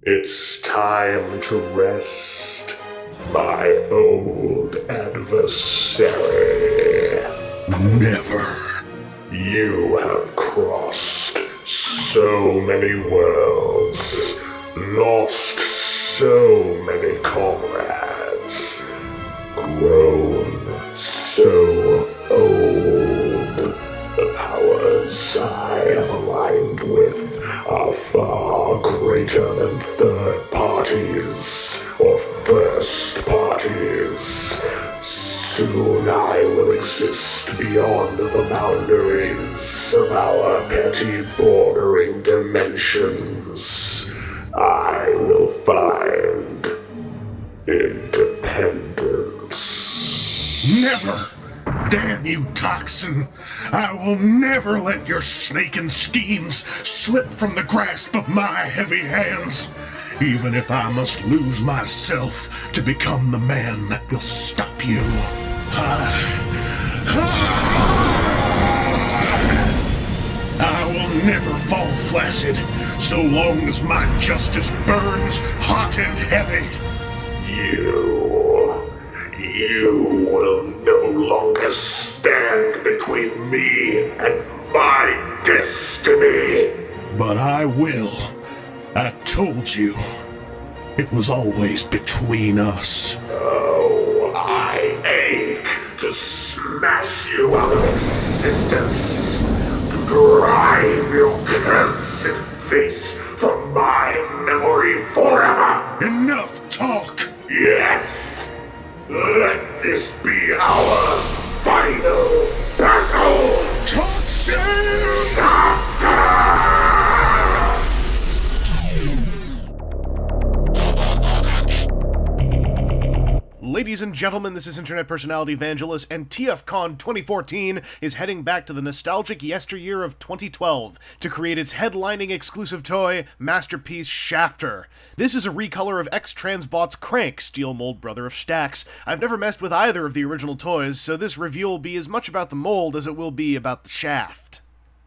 It's time to rest, my old adversary. Never. You have crossed so many worlds, lost so many comrades, grown so old. The powers I am aligned with are far greater than third parties or first parties. Soon I will exist beyond the boundaries of our petty bordering dimensions. I will find independence. Never! Damn you, Toxin! I will never let your snaking schemes slip from the grasp of my heavy hands, even if I must lose myself to become the man that will stop you. I will never fall flaccid so long as my justice burns hot and heavy. You will no longer stand between me and my destiny. But I will. I told you. It was always between us. Oh, I ache to smash you out of existence, to drive your cursed face from my memory forever. Enough talk! Yes! Let this be our final battle! Toxin! Doctor! Ladies and gentlemen, this is internet personality Vangelus, and TFcon 2014 is heading back to the nostalgic yesteryear of 2012 to create its headlining exclusive toy, Masterpiece Shafter. This is a recolor of X-Transbots Crank, steel mold brother of Stax. I've never messed with either of the original toys, so this review will be as much about the mold as it will be about the shaft.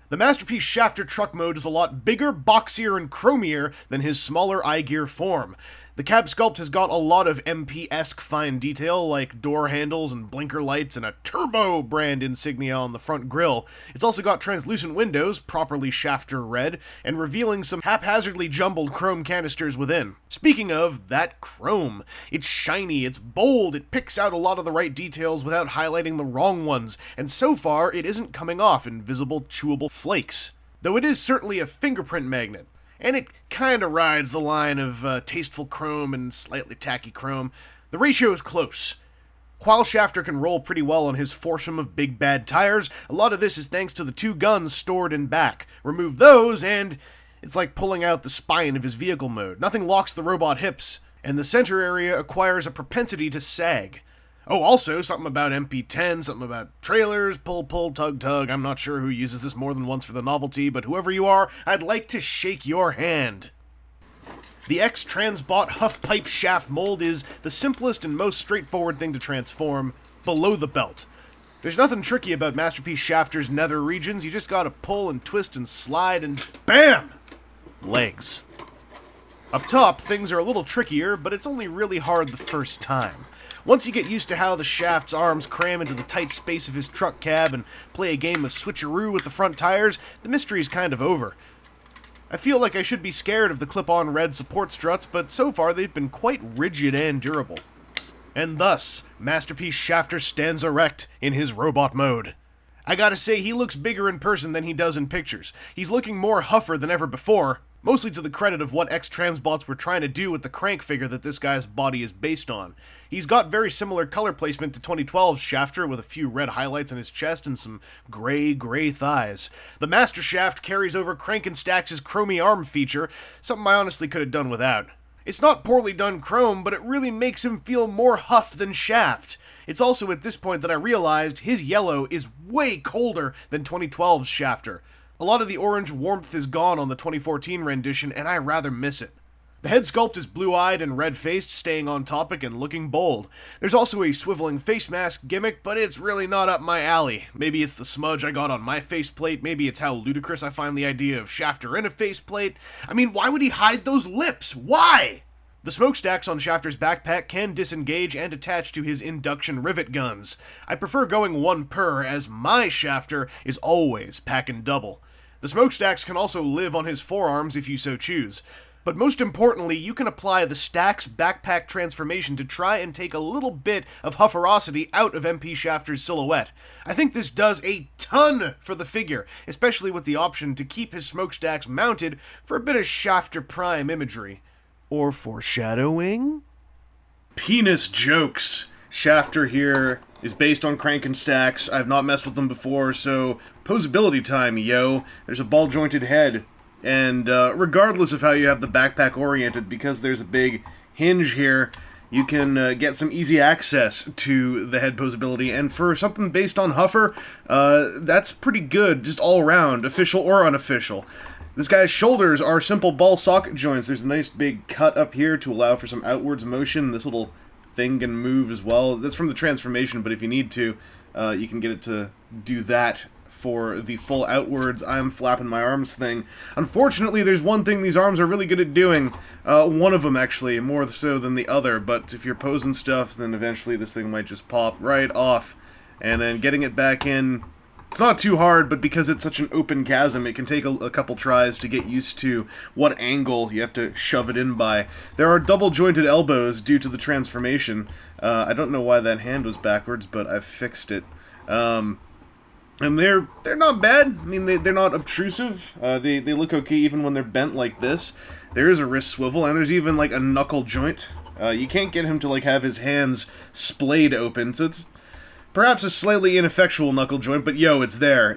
The Masterpiece Shafter truck mode is a lot bigger, boxier, and chromier than his smaller iGear form. The cab sculpt has got a lot of MP-esque fine detail, like door handles and blinker lights and a Turbo brand insignia on the front grille. It's also got translucent windows, properly Shafter red, and revealing some haphazardly jumbled chrome canisters within. Speaking of that chrome, it's shiny, it's bold, it picks out a lot of the right details without highlighting the wrong ones, and so far it isn't coming off in visible, chewable flakes. Though it is certainly a fingerprint magnet. And it kinda rides the line of tasteful chrome and slightly tacky chrome. The ratio is close. While Shafter can roll pretty well on his foursome of big bad tires, a lot of this is thanks to the two guns stored in back. Remove those and it's like pulling out the spine of his vehicle mode. Nothing locks the robot hips, and the center area acquires a propensity to sag. Oh, also, something about MP10, something about trailers, pull, tug. I'm not sure who uses this more than once for the novelty, but whoever you are, I'd like to shake your hand. The X-Transbot Huff Pipe Shaft mold is the simplest and most straightforward thing to transform below the belt. There's nothing tricky about Masterpiece Shafter's nether regions, you just gotta pull and twist and slide and BAM! Legs. Up top, things are a little trickier, but it's only really hard the first time. Once you get used to how the shaft's arms cram into the tight space of his truck cab and play a game of switcheroo with the front tires, the mystery's kind of over. I feel like I should be scared of the clip-on red support struts, but so far they've been quite rigid and durable. And thus, Masterpiece Shafter stands erect in his robot mode. I gotta say, he looks bigger in person than he does in pictures. He's looking more huffer than ever before, mostly to the credit of what X-Transbots were trying to do with the Crank figure that this guy's body is based on. He's got very similar color placement to 2012's Shafter, with a few red highlights on his chest and some gray thighs. The Master Shaft carries over Crank and Stax's chromey arm feature, something I honestly could have done without. It's not poorly done chrome, but it really makes him feel more Huff than Shaft. It's also at this point that I realized his yellow is way colder than 2012's Shafter. A lot of the orange warmth is gone on the 2014 rendition, and I rather miss it. The head sculpt is blue-eyed and red-faced, staying on topic and looking bold. There's also a swiveling face mask gimmick, but it's really not up my alley. Maybe it's the smudge I got on my faceplate, maybe it's how ludicrous I find the idea of Shafter in a faceplate. I mean, why would he hide those lips? Why? The smokestacks on Shafter's backpack can disengage and attach to his induction rivet guns. I prefer going one per, as my Shafter is always packing double. The smokestacks can also live on his forearms if you so choose. But most importantly, you can apply the Stacks backpack transformation to try and take a little bit of hufferosity out of MP Shafter's silhouette. I think this does a ton for the figure, especially with the option to keep his smokestacks mounted for a bit of Shafter Prime imagery. Or foreshadowing? Penis jokes. Shafter here is based on Crankenstacks. I've not messed with them before, so posability time, yo. There's a ball-jointed head. And regardless of how you have the backpack oriented, because there's a big hinge here, you can get some easy access to the head posability. And for something based on Huffer, that's pretty good, just all around, official or unofficial. This guy's shoulders are simple ball socket joints. There's a nice big cut up here to allow for some outwards motion. This little thing can move as well. That's from the transformation, but if you need to, you can get it to do that for the full outwards I'm flapping my arms thing. Unfortunately, there's one thing these arms are really good at doing. One of them, actually, more so than the other, but if you're posing stuff, then eventually this thing might just pop right off. And then getting it back in, it's not too hard, but because it's such an open chasm, it can take a couple tries to get used to what angle you have to shove it in by. There are double-jointed elbows due to the transformation. I don't know why that hand was backwards, but I've fixed it. And they're not bad. I mean, they're not obtrusive. They look okay even when they're bent like this. There is a wrist swivel, and there's even, like, a knuckle joint. You can't get him to, like, have his hands splayed open, so it's perhaps a slightly ineffectual knuckle joint, but yo, it's there.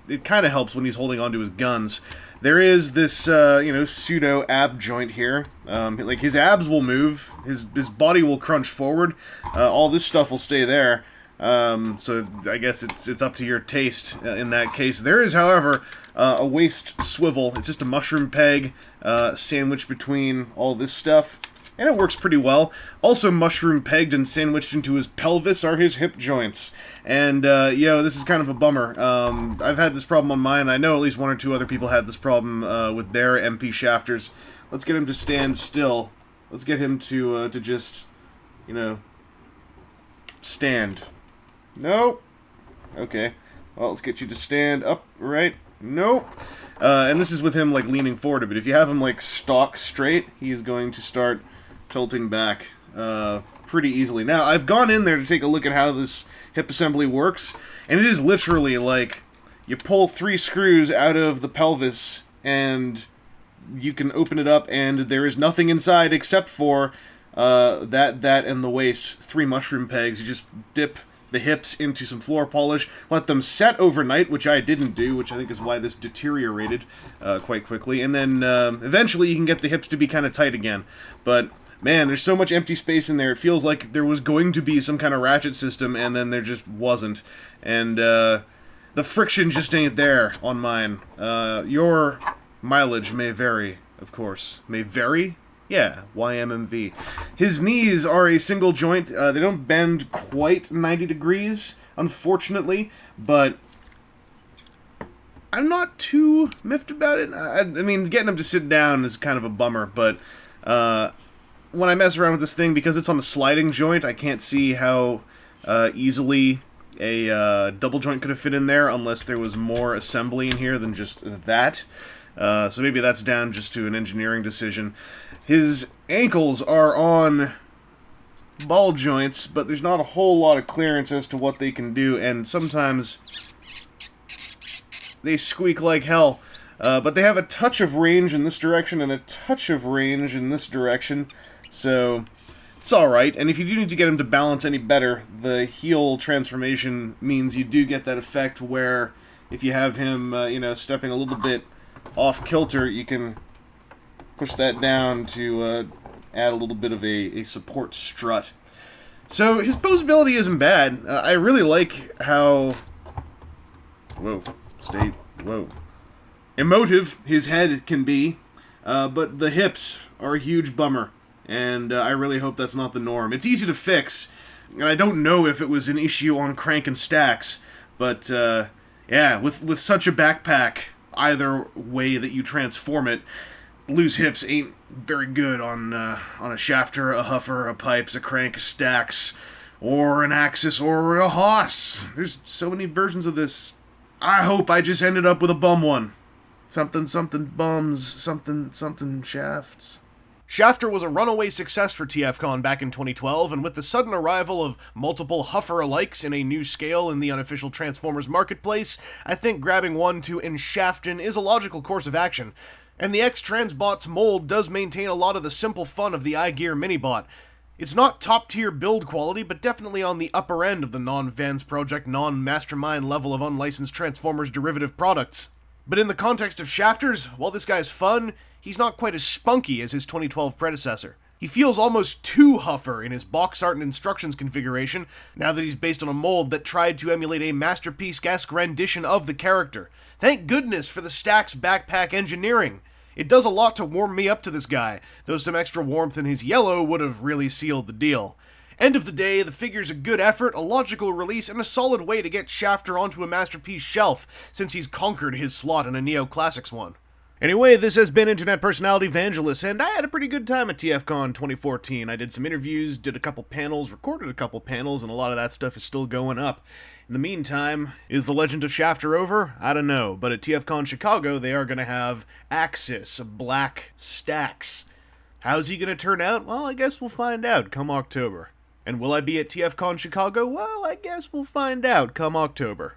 It kind of helps when he's holding onto his guns. There is this, pseudo ab joint here. Like, his abs will move, his body will crunch forward, all this stuff will stay there. So I guess it's up to your taste in that case. There is, however, a waist swivel. It's just a mushroom peg sandwiched between all this stuff, and it works pretty well. Also mushroom pegged and sandwiched into his pelvis are his hip joints. And, this is kind of a bummer. I've had this problem on mine. I know at least one or two other people had this problem with their MP Shafters. Let's get him to stand still. Let's get him to just, stand. Nope. Okay. Well, let's get you to stand upright. Nope. And this is with him, like, leaning forward a bit. If you have him, like, stock straight, he is going to start tilting back pretty easily. Now, I've gone in there to take a look at how this hip assembly works, and it is literally, like, you pull 3 screws out of the pelvis, and you can open it up, and there is nothing inside except for that, and the waist. 3 mushroom pegs. You just dip the hips into some floor polish, let them set overnight, which I didn't do, which I think is why this deteriorated quite quickly, and then eventually you can get the hips to be kind of tight again. But man, there's so much empty space in there, it feels like there was going to be some kind of ratchet system, and then there just wasn't. And the friction just ain't there on mine. Your mileage may vary, of course. May vary? Yeah, YMMV. His knees are a single joint. They don't bend quite 90 degrees, unfortunately, but I'm not too miffed about it. I mean, getting him to sit down is kind of a bummer, but when I mess around with this thing, because it's on a sliding joint, I can't see how easily a double joint could have fit in there unless there was more assembly in here than just that. So maybe that's down just to an engineering decision. His ankles are on ball joints, but there's not a whole lot of clearance as to what they can do, and sometimes they squeak like hell. But they have a touch of range in this direction and a touch of range in this direction, so it's alright. And if you do need to get him to balance any better, the heel transformation means you do get that effect where if you have him, stepping a little bit off-kilter, you can push that down to add a little bit of a support strut. So his posability isn't bad. I really like how emotive his head can be. but the hips are a huge bummer, and I really hope that's not the norm. It's easy to fix, and I don't know if it was an issue on Crank and Stacks, but yeah, with such a backpack, either way that you transform it, loose hips ain't very good on a shafter, a huffer, a pipes, a crank, a stacks, or an axis, or a hoss. There's so many versions of this. I hope I just ended up with a bum one. Something bums, something shafts. Shafter was a runaway success for TFcon back in 2012, and with the sudden arrival of multiple Huffer-alikes in a new scale in the unofficial Transformers marketplace, I think grabbing one to enshaften is a logical course of action. And the X-Transbots mold does maintain a lot of the simple fun of the iGear Minibot. It's not top-tier build quality, but definitely on the upper end of the non-Vans Project, non-Mastermind level of unlicensed Transformers derivative products. But in the context of shafters, while this guy's fun, he's not quite as spunky as his 2012 predecessor. He feels almost too huffer in his box art and instructions configuration, now that he's based on a mold that tried to emulate a masterpiece-esque rendition of the character. Thank goodness for the Stax backpack engineering. It does a lot to warm me up to this guy, though some extra warmth in his yellow would have really sealed the deal. End of the day, the figure's a good effort, a logical release, and a solid way to get Shafter onto a masterpiece shelf, since he's conquered his slot in a Neo Classics one. Anyway, this has been Internet Personality Vangelus, and I had a pretty good time at TFcon 2014. I did some interviews, did a couple panels, recorded a couple panels, and a lot of that stuff is still going up. In the meantime, is the Legend of Shafter over? I don't know, but at TFcon Chicago, they are going to have Axis, Black Stacks. How's he going to turn out? Well, I guess we'll find out come October. And will I be at TFcon Chicago? Well, I guess we'll find out come October.